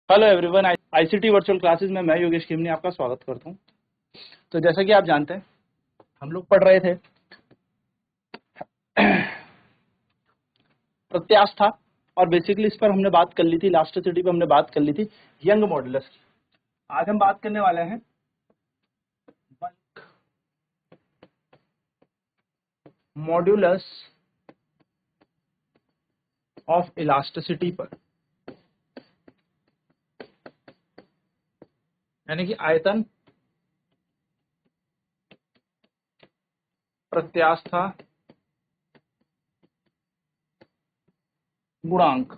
Hello everyone, ICT virtual classes में मैं योगेश खिमनी आपका स्वागत करता हूं। तो जैसा कि आप जानते हैं, हम लोग पढ़ रहे थे प्रत्यास्था, और बेसिकली इस पर हमने बात कर ली थी। लास्ट सिटी पर हमने बात कर ली थी यंग मॉडुलस की। आज हम बात करने वाले हैं बल्क मॉड्यूलस ऑफ इलास्टिसिटी पर, यानी कि आयतन, प्रत्यास्था, गुणांक।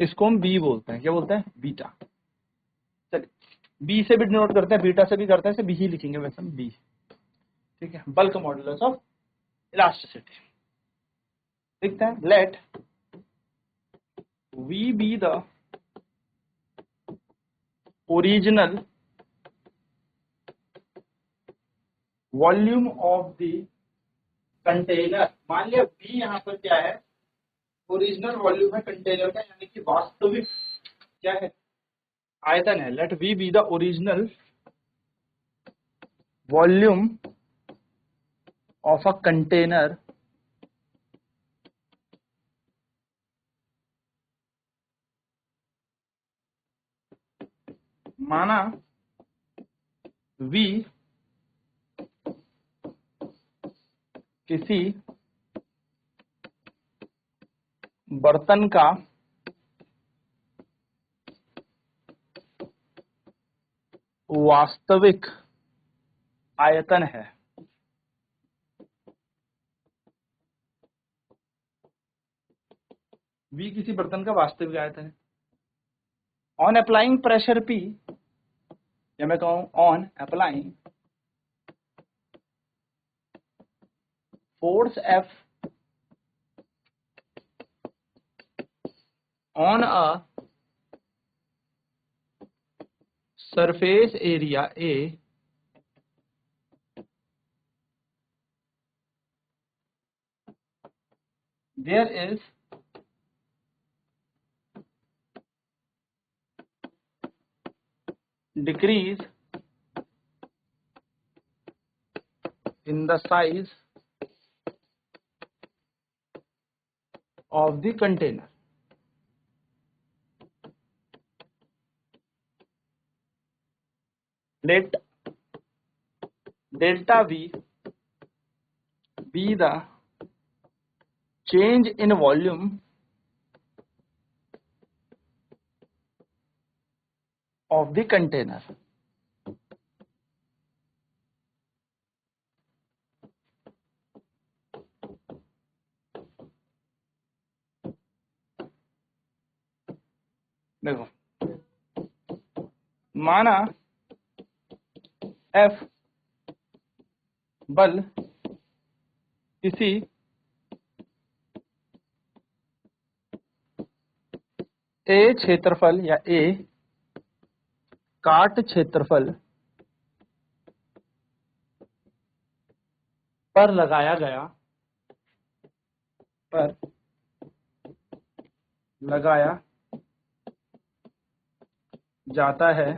इसको हम बी बोलते हैं। क्या बोलते हैं? बीटा। चलिए, बी से भी डिनोट करते हैं, बीटा से भी करते हैं, इसे बी ही लिखेंगे वैसे हम, बी। ठीक है, बल्क मॉड्यूलस ऑफ इलास्टिसिटी लिखते हैं। Let V be the original volume of the container. मान लिया बी यहाँ पर क्या है? ओरिजिनल वॉल्यूम है कंटेनर का, यानी कि वास्तविक क्या है? आयतन है। Let V be the original volume of a container माना वी किसी बर्तन का वास्तविक आयतन है। वी किसी बर्तन का वास्तविक आयतन है। ऑन अप्लाइंग प्रेशर पी, या मैं कहूं on applying force F on a surface area A, there is decrease in the size of the container. Let delta V be the change in volume of the container. देखो, माना F बल किसी A क्षेत्रफल या A काट क्षेत्रफल पर लगाया जाता है,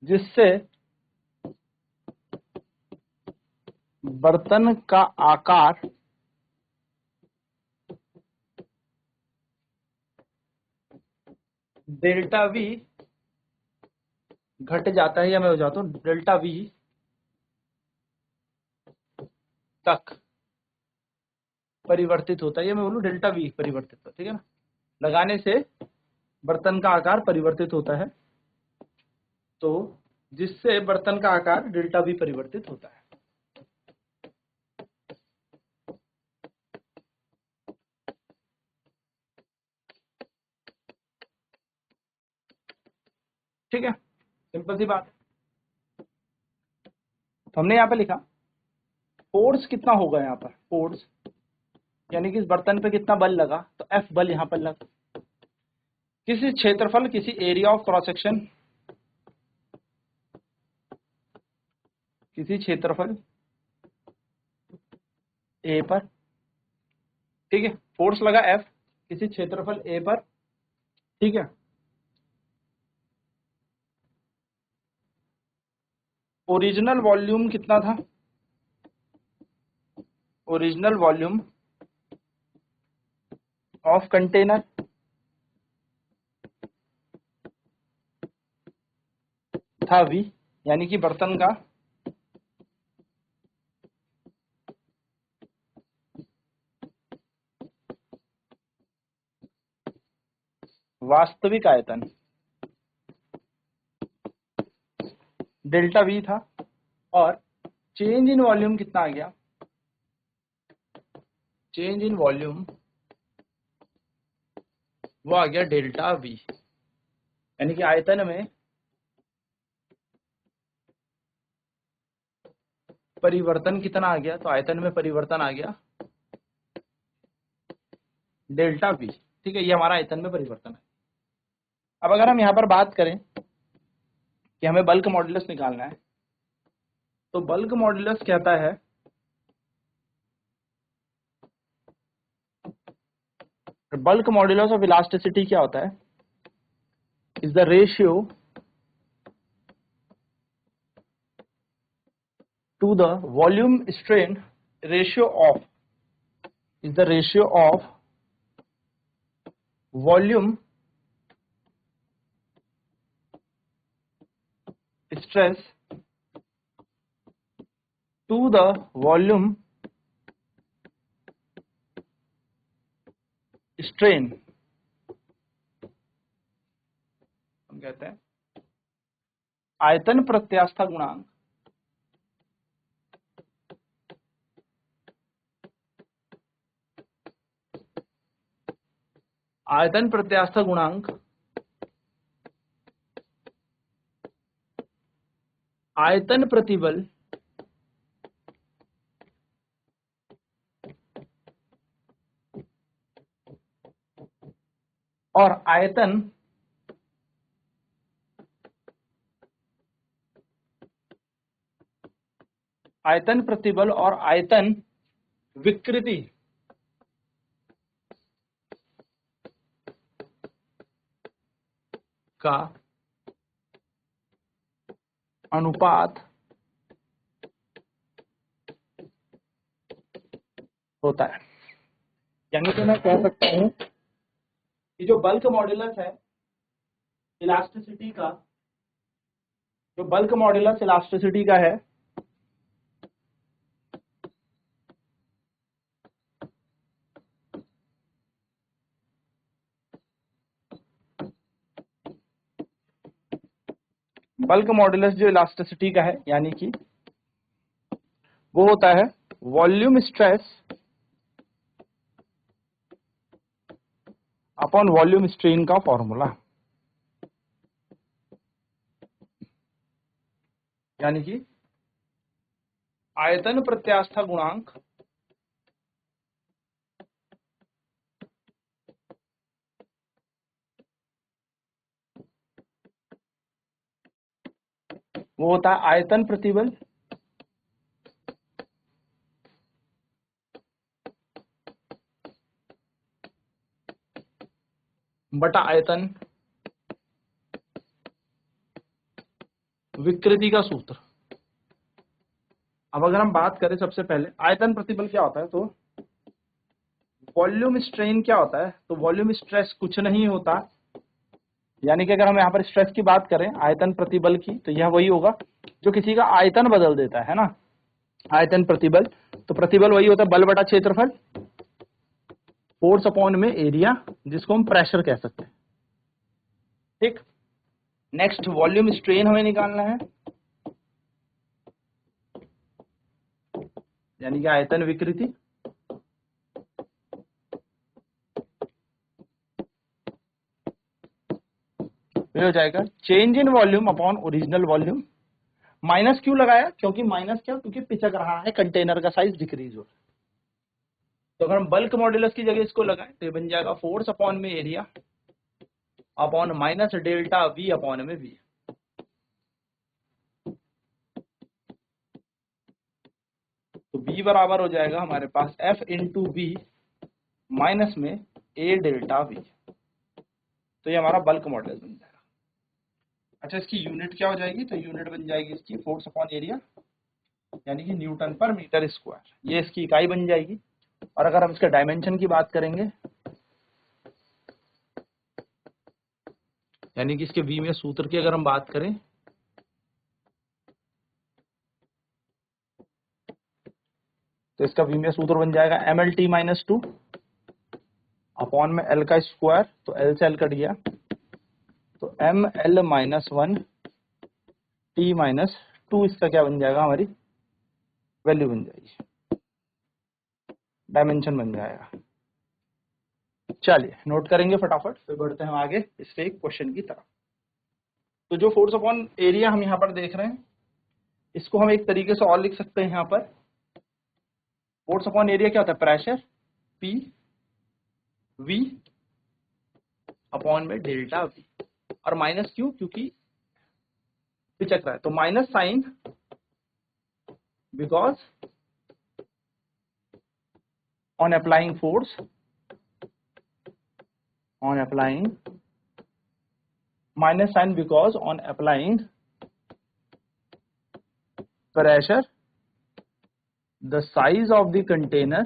जिससे बर्तन का आकार डेल्टा वी घट जाता है, या मैं हो जाता हूं डेल्टा वी तक परिवर्तित होता है, या मैं बोलूं डेल्टा वी परिवर्तित होता है। ठीक है ना? लगाने से बर्तन का आकार परिवर्तित होता है, तो जिससे बर्तन का आकार डेल्टा वी परिवर्तित होता है। ठीक है, सिंपल सी बात है। तो हमने यहाँ पे लिखा फोर्स कितना होगा। यहाँ पर फोर्स यानी कि इस बर्तन पे कितना बल लगा, तो एफ बल यहाँ पर लगा। किसी क्षेत्रफल, किसी एरिया ऑफ क्रॉस सेक्शन, किसी क्षेत्रफल ए पर, ठीक है, फोर्स लगा F किसी क्षेत्रफल ए पर, ठीक है। ओरिजिनल वॉल्यूम कितना था, ओरिजिनल वॉल्यूम ऑफ कंटेनर था V, यानी कि बर्तन का वास्तविक आयतन डेल्टा V था, और चेंज इन वॉल्यूम कितना आ गया, चेंज इन वॉल्यूम वो आ गया डेल्टा V, यानी कि आयतन में परिवर्तन कितना आ गया, तो आयतन में परिवर्तन आ गया डेल्टा V, ठीक है, ये हमारा आयतन में परिवर्तन है। अब अगर हम यहाँ पर बात करें कि हमें बल्क मॉडुलस निकालना है, तो बल्क मॉडुलस कहता है बल्क मॉडुलस ऑफ इलास्टिसिटी क्या होता है, is the ratio to the volume strain ratio of, is the ratio of volume stress to the volume strain, हम कहते हैं आयतन प्रत्यास्था गुणांक आयतन प्रत्यास्था गुणांक आयतन प्रतिबल और आयतन आयतन प्रतिबल और आयतन विकृति का अनुपात होता है। यानी कि मैं कह सकता हूं कि जो बल्क मॉडुलस है इलास्टिसिटी का, जो बल्क मॉडुलस इलास्टिसिटी का है, बल्क मॉडुलस जो इलास्टिसिटी का है, यानी कि वो होता है volume stress upon volume strain का फॉर्मूला, यानी कि आयतन प्रत्यास्था गुणांक वो होता है आयतन प्रतिबल बटा आयतन विकृति का सूत्र। अब अगर हम बात करें सबसे पहले आयतन प्रतिबल क्या होता है, तो वॉल्यूम स्ट्रेन क्या होता है, तो वॉल्यूम स्ट्रेस कुछ नहीं होता, यानी कि अगर हम यहाँ पर स्ट्रेस की बात करें आयतन प्रतिबल की, तो यह वही होगा जो किसी का आयतन बदल देता है ना, आयतन प्रतिबल। तो प्रतिबल वही होता है बल बटा क्षेत्रफल, फोर्स अपॉन में एरिया, जिसको हम प्रेशर कह सकते हैं, ठीक। नेक्स्ट वॉल्यूम स्ट्रेन हमें निकालना है, यानी कि आयतन विकृति, ये हो जाएगा change in volume upon original volume. Minus क्यों लगाया, क्योंकि माइनस क्या, क्योंकि पिचक रहा है, कंटेनर का साइज डिक्रीज हो रहा है। तो अगर हम बल्क मॉडुलस की जगह इसको लगाएं तो ये बन जाएगा फोर्स अपॉन में area upon minus delta V upon में V। तो B बराबर हो जाएगा हमारे पास F इंटू बी माइनस में A डेल्टा V। तो ये हमारा बल्क मॉडुलस बन जाएगा। अच्छा, इसकी यूनिट क्या हो जाएगी? तो यूनिट बन जाएगी इसकी फोर्स अपॉन एरिया, यानी कि न्यूटन पर मीटर स्क्वायर, ये इसकी इकाई बन जाएगी। और अगर हम इसके डायमेंशन की बात करेंगे, यानी कि इसके वी में सूत्र की अगर हम बात करें, तो इसका वी में सूत्र बन जाएगा MLT माइनस 2 अपॉन में L का स्क्वायर, तो L से L कट गया, तो ML माइनस 1 T माइनस 2, इसका क्या बन जाएगा? हमारी वैल्यू बन जाएगी, डायमेंशन बन जाएगा। चलिए नोट करेंगे फटाफट, फिर बढ़ते हैं आगे इसके एक क्वेश्चन की तरफ। तो जो फोर्स अपॉन एरिया हम यहाँ पर देख रहे हैं, इसको हम एक तरीके से और लिख सकते हैं। यहाँ पर फोर्स अपॉन एरिया क्या होता है? प्रेशर P V अपॉन में डेल्टा V, और माइनस क्यों? क्योंकि पिचक रहा है, तो minus sign because on applying force, on applying, minus sign because on applying pressure the size of the container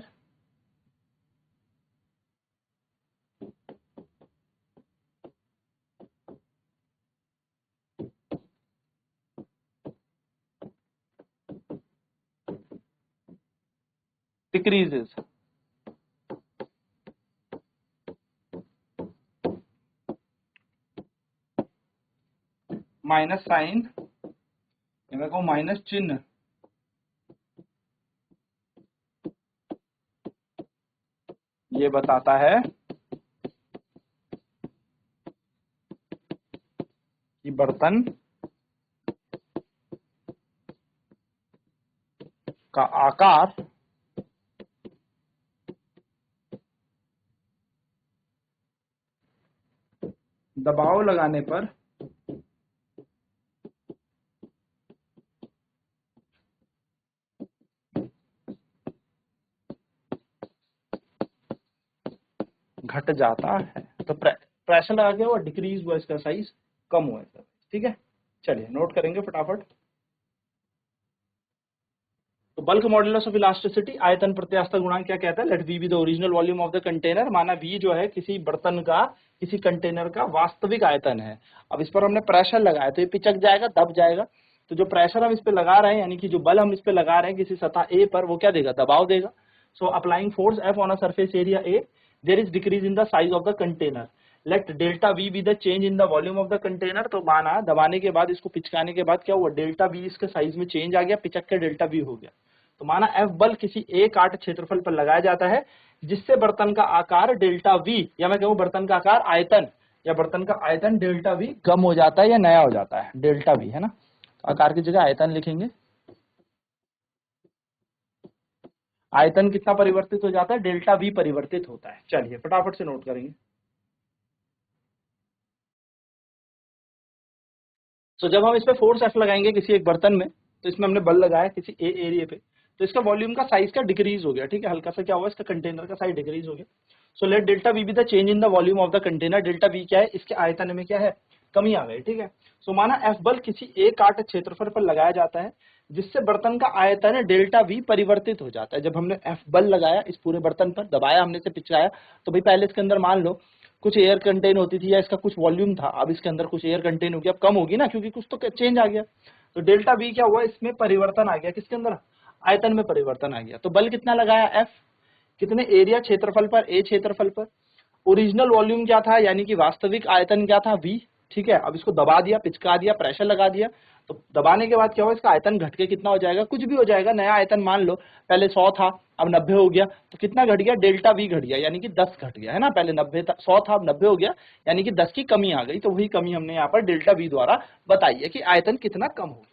decreases। Minus sign, मेरे को माइनस चिन्ह ये बताता है कि बर्तन का आकार दबाव लगाने पर घट जाता है। तो प्रेशर लगा के वो डिक्रीज हुआ, इसका साइज कम हुआ है। ठीक है, चलिए नोट करेंगे फटाफट। तो बल्क मॉडुलस ऑफ इलास्टिसिटी, आयतन प्रत्यास्थता गुणांक क्या कहता है? Let V be the original volume of the container. माना वी जो है किसी बर्तन का, किसी कंटेनर का वास्तविक आयतन है। अब इस पर हमने प्रेशर लगाया तो ये पिचक जाएगा, दब जाएगा। तो जो प्रेशर हम इस पे लगा रहे हैं, यानी कि जो बल हम इस पे लगा रहे हैं किसी सतह ए पर, वो क्या देगा? दबाव देगा। So applying force F on a surface area A, there is decrease in the size of the container. Let delta V be the change in the volume of the container. तो माना दबाने के बाद, इसको पिचकाने के बाद क्या हुआ? डेल्टा V इसके साइज में चेंज आ गया, पिचक के डेल्टा V हो गया। तो माना F बल किसी एक आठ क्षेत्रफल पर लगाया जाता है, जिससे बर्तन का आकार डेल्टा V, या मैं कहूं बर्तन का आकार आयतन, या बर्तन का आयतन डेल्टा V कम हो जाता है या नया हो जाता है। डेल्टा V है ना, तो आकार की जगह आयतन लिखेंगे। आयतन कितना परिवर्तित हो जाता है? डेल्टा V परिवर्तित होता है। चलिए फटाफट से नोट करेंगे। तो जब हम इस पे फोर्स F लगाएंगे किसी एक बर्तन में, तो इसमें हमने बल लगाया किसी ए एरिया पे, तो इसका वॉल्यूम का साइज का डिक्रीज हो गया। ठीक है, हल्का सा क्या हुआ? इसका कंटेनर का साइज डिक्रीज हो गया। So let delta V be the change in the volume of the container. Delta V क्या है? इसके आयतन में क्या है? कमी आ गई। ठीक है, सो माना F बल किसी एक आठ क्षेत्रफल पर लगाया जाता है, जिससे बर्तन का आयतन डेल्टा V परिवर्तित हो जाता है। जब हमने F बल लगाया इस पूरे बर्तन पर, दबाया हमने से, पिचकाया, तो भाई पहले इसके अंदर मान लो कुछ एयर कंटेन होती थी, या इसका कुछ वॉल्यूम था, अब इसके अंदर कुछ एयर कंटेन हो गया, अब कम होगी ना, क्योंकि कुछ तो चेंज आ गया। तो डेल्टा V क्या हुआ? इसमें परिवर्तन आ गया, किसके अंदर? आयतन में परिवर्तन आ गया। तो बल कितना लगाया? F कितने एरिया क्षेत्रफल पर? A क्षेत्रफल पर। ओरिजिनल वॉल्यूम क्या था, यानी कि वास्तविक आयतन क्या था? V। ठीक है, अब इसको दबा दिया, पिचका दिया, प्रेशर लगा दिया, तो दबाने के बाद क्या हुआ? इसका आयतन घट के कितना हो जाएगा? कुछ भी हो जाएगा, नया आयतन मान लो पहले 100 था, अब 90 हो गया, तो कितना घट गया? डेल्टा V घट गया, यानी कि 10 घट गया, है ना। पहले 100 था, अब 90 हो गया, यानी कि 10 की कमी आ गई। तो वही कमी हमने यहाँ पर डेल्टा V द्वारा बताई है कि आयतन कितना कम हो गया।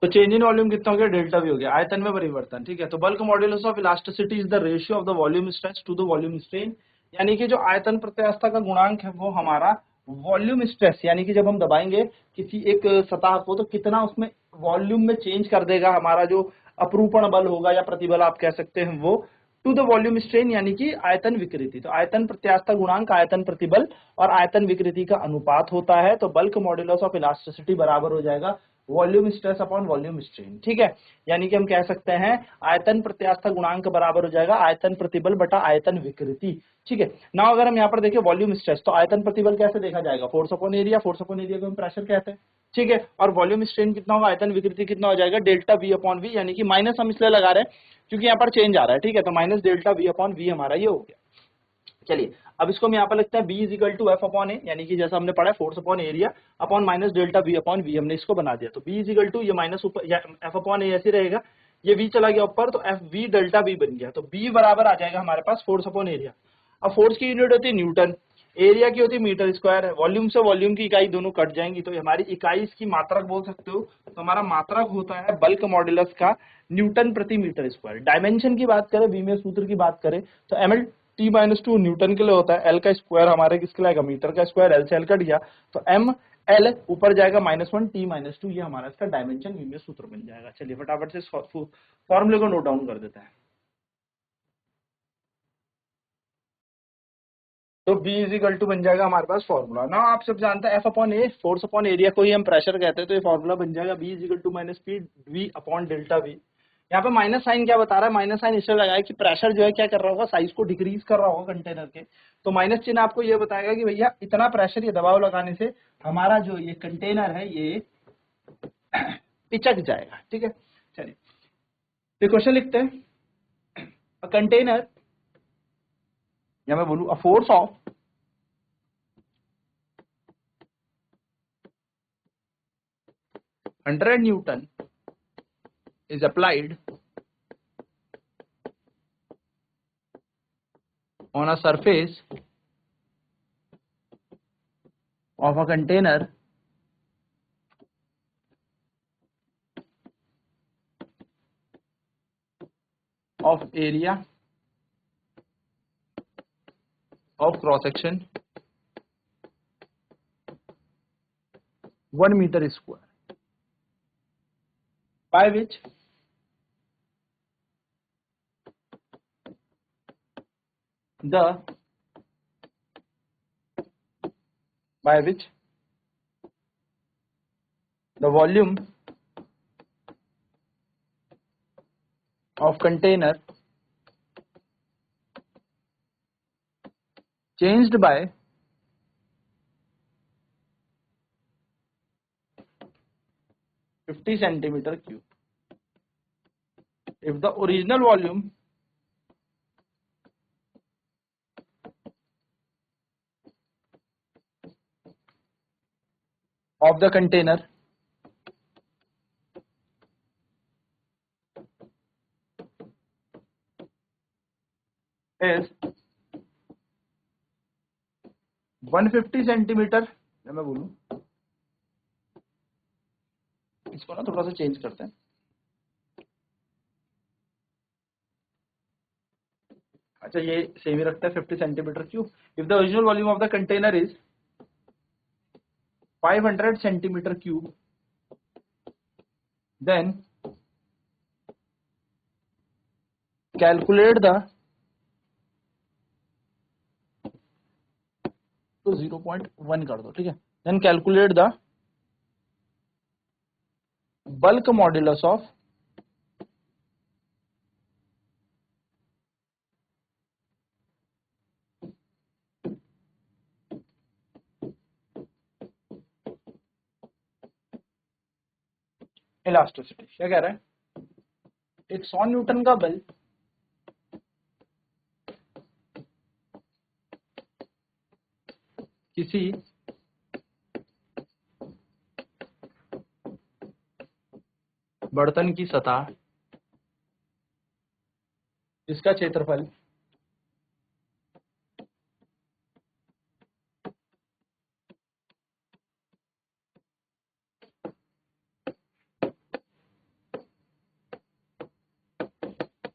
तो चेंज इन वॉल्यूम कितना हो गया? डेल्टा V हो गया, आयतन में परिवर्तन। ठीक है, तो bulk modulus of elasticity is the ratio of the volume stretch to the volume strain, यानी कि जो आयतन प्रत्यास्थता का गुणांक है वो हमारा वॉल्यूम स्ट्रेस, यानी कि जब हम दबाएंगे किसी एक सतह को तो कितना उसमें वॉल्यूम में चेंज कर देगा हमारा जो अपरूपण बल होगा या प्रतिबल आप कह सकते हैं वो, टू द वॉल्यूम स्ट्रेन, यानी कि आयतन विकृति। तो आयतन प्रत्यास्थ गुणांक आयतन प्रतिबल और आयतन विकृति का अनुपात होता है, तो बल्क मॉड्यूलस ऑफ इलास्टिसिटी बराबर हो जाएगा volume stress upon volume strain. ठीक है, यानी कि हम कह सकते हैं आयतन प्रत्यास्थ गुणांक बराबर हो जाएगा आयतन प्रतिबल बटा आयतन विकृति। ठीक है ना, अगर हम यहाँ पर देखें वॉल्यूम स्ट्रेस, तो आयतन प्रतिबल कैसे देखा जाएगा, force upon area, force upon area को हम प्रेशर कहते हैं। ठीक है, और वॉल्यूम स्ट्रेन कितना होगा, आयतन विकृति कितना हो जाएगा, डेल्टा वी अपॉन वी, यानी कि माइनस हम इसलिए लगा रहे हैं क्योंकि यहाँ पर चेंज आ रहा है। ठीक है, तो minus delta V upon V हमारा ये हो गया। चलिए अब इसको हम यहाँ पर लिखते हैं B is equal to F upon A, यानी कि जैसा हमने पढ़ा force upon area upon minus delta V upon V, हमने इसको बना दिया। तो बी इज इक्वल टू ये माइनस ऊपर एफ अपॉन ए ऐसे रहेगा, ये वी चला गया ऊपर, तो एफ वी डेल्टा वी बन गया। तो बी बराबर आ जाएगा हमारे पास फोर्स अपॉन एरिया। अब फोर्स की यूनिट होती है न्यूटन, एरिया की होती है मीटर स्क्वायर, वॉल्यूम से वॉल्यूम की इकाई दोनों कट जाएंगी, तो हमारी इकाई इसकी मात्रक बोल सकते हो। तो हमारा मात्रक होता है बल्क मॉड्यूलस का न्यूटन प्रति मीटर स्क्वायर। डायमेंशन की बात करें, बीमे सूत्र की बात करें, तो M L T minus two newton के लिए होता है, एल का स्क्वायर हमारे किसके लिए आएगा, मीटर का स्क्वायर, एल से एल कट गया, तो एम एल ऊपर जाएगा -1 टी माइनस टू, ये हमारा इसका डायमेंशन बीमे सूत्र बन जाएगा। चलिए फटाफट से फॉर्मूले को नोट डाउन कर देते हैं। तो B इज इक्वल टू बन जाएगा हमारे पास फॉर्मूला ना, आप सब जानते हैं F अपॉन ए, फोर्स अपॉन एरिया को ही हम प्रेशर कहते हैं, तो ये फॉर्मूला बन जाएगा B is equal to minus P V upon delta V. यहाँ पे माइनस साइन क्या बता रहा है, माइनस साइन इसलिए लगाया कि प्रेशर जो है क्या कर रहा होगा, साइज को डिक्रीज कर रहा होगा कंटेनर के, तो माइनस चिन्ह आपको ये बताएगा कि भैया इतना प्रेशर ये दबाव लगाने से हमारा जो ये कंटेनर है ये पिचक जाएगा। ठीक है, चलिए तो क्वेश्चन लिखते हैं, कंटेनर, या मैं बोलूँ a force of 100 Newton is applied on a surface of a container of area of cross section 1 meter square, by which the volume of container changed by 50 centimeter cube if the original volume of the container is 150 centimetre, मैं बोलूं इसको ना थोड़ा सा change करते हैं, अच्छा ये सेम ही रखते हैं 50 centimetre cube, if the original volume of the container is 500 centimetre cube, then calculate the, तो 0.1 कर दो, ठीक है, then calculate the bulk modulus of elasticity. क्या कह रहा है, एक 100 न्यूटन का बल किसी बर्तन की सतह जिसका क्षेत्रफल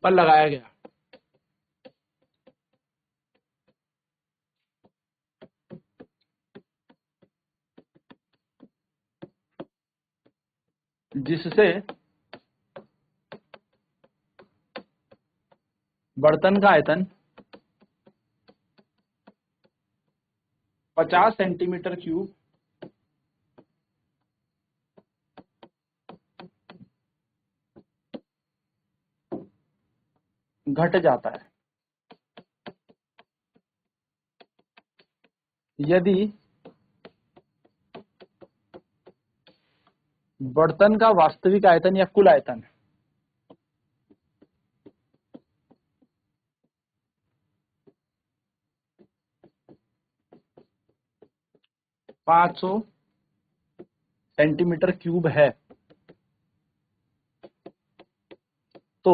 पर लगाया गया जिससे बर्तन का आयतन 50 सेंटीमीटर क्यूब घट जाता है यदि बर्तन का वास्तविक आयतन या कुल आयतन 500 सेंटीमीटर क्यूब है तो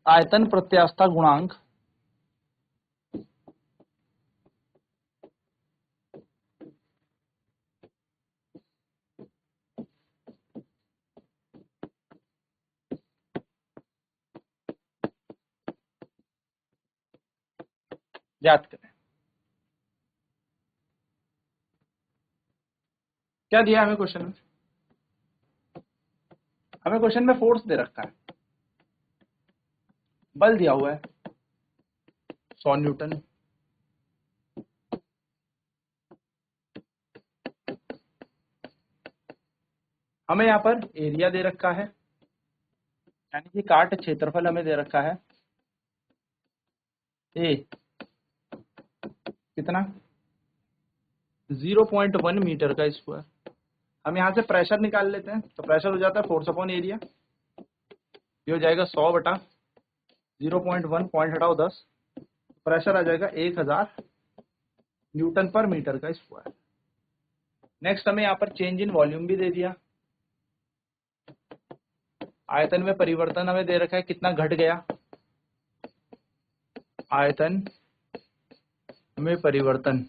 आयतन प्रत्यास्थता गुणांक ज्ञात करें। क्या दिया हमें क्वेश्चन में? हमें क्वेश्चन में फोर्स दे रखा है, बल दिया हुआ है 100 न्यूटन, हमें यहाँ पर एरिया दे रखा है यानी कि काट क्षेत्रफल हमें दे रखा है ए कितना 0.1 मीटर का स्क्वायर। हम यहाँ से प्रेशर निकाल लेते हैं तो प्रेशर हो जाता है फोर्स अपॉन एरिया, ये हो जाएगा 100 बटा 0.1 पॉइंट हटाओ 10, प्रेशर आ जाएगा 1000 न्यूटन पर मीटर का स्क्वायर। नेक्स्ट हमें यहाँ पर चेंज इन वॉल्यूम भी दे दिया, आयतन में परिवर्तन हमें दे रखा है कितना घट गया, आयतन में परिवर्तन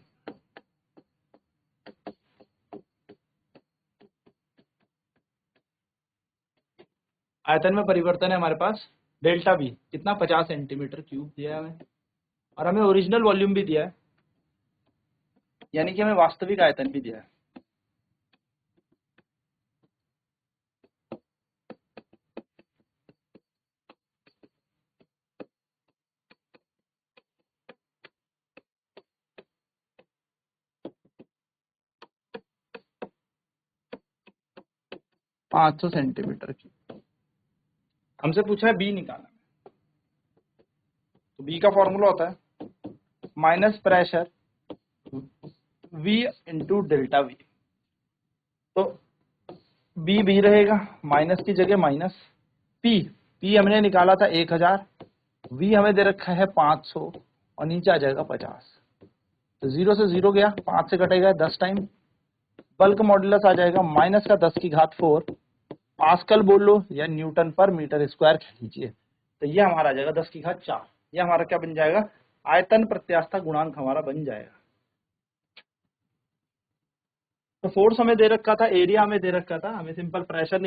आयतन में परिवर्तन है हमारे पास डेल्टा वी कितना 50 सेंटीमीटर क्यूब दिया है हमें, और हमें ओरिजिनल वॉल्यूम भी दिया है यानी कि हमें वास्तविक आयतन भी दिया है। पाँच 500 सेंटीमीटर क्यूब हमसे पूछा है बी निकालना, तो बी का फॉर्मूला होता है minus pressure V into delta we, तो बी भी रहेगा माइनस की जगह माइनस, पी हमने निकाला था 1000, वी हमें दे रखा है 500 और नीचे आ जाएगा 50, तो 0 से 0 गया, 5 से कटेगा 10 टाइम, बल्क मॉडुलस आ जाएगा माइनस का 10 की घात 4, पास्कल बोल लो या न्यूटन पर मीटर स्क्वायर कह लीजिए, तो ये हमारा आ जाएगा 10 की घात 4। ये हमारा क्या बन जाएगा, आयतन प्रत्यास्थता गुणांक हमारा बन जाएगा। तो फोर्स हमें दे रखा था, एरिया हमें दे रखा था, हमें सिंपल प्रेशर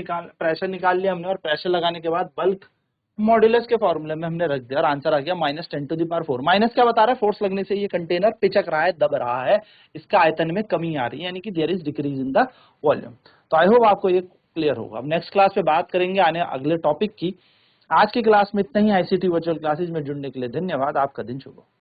निकाल लिया हमने, और प्रेशर लगाने के बाद बल्क मॉड्यूलस के फॉर्मूले में हमने रख दिया और आंसर आ गया -10⁴। माइनस क्या बता रहा है, फोर्स लगने से ये कंटेनर पिचक रहा है, दब रहा है, इसका आयतन में कमी आ रही है यानी कि there is decrease in the volume. तो आई होप आपको ये क्लियर होगा। अब नेक्स्ट क्लास में बात करेंगे आने अगले टॉपिक की। आज की क्लास में इतना ही। आईसीटी वर्चुअल क्लासेज में जुड़ने के लिए धन्यवाद। आपका दिन शुभ हो।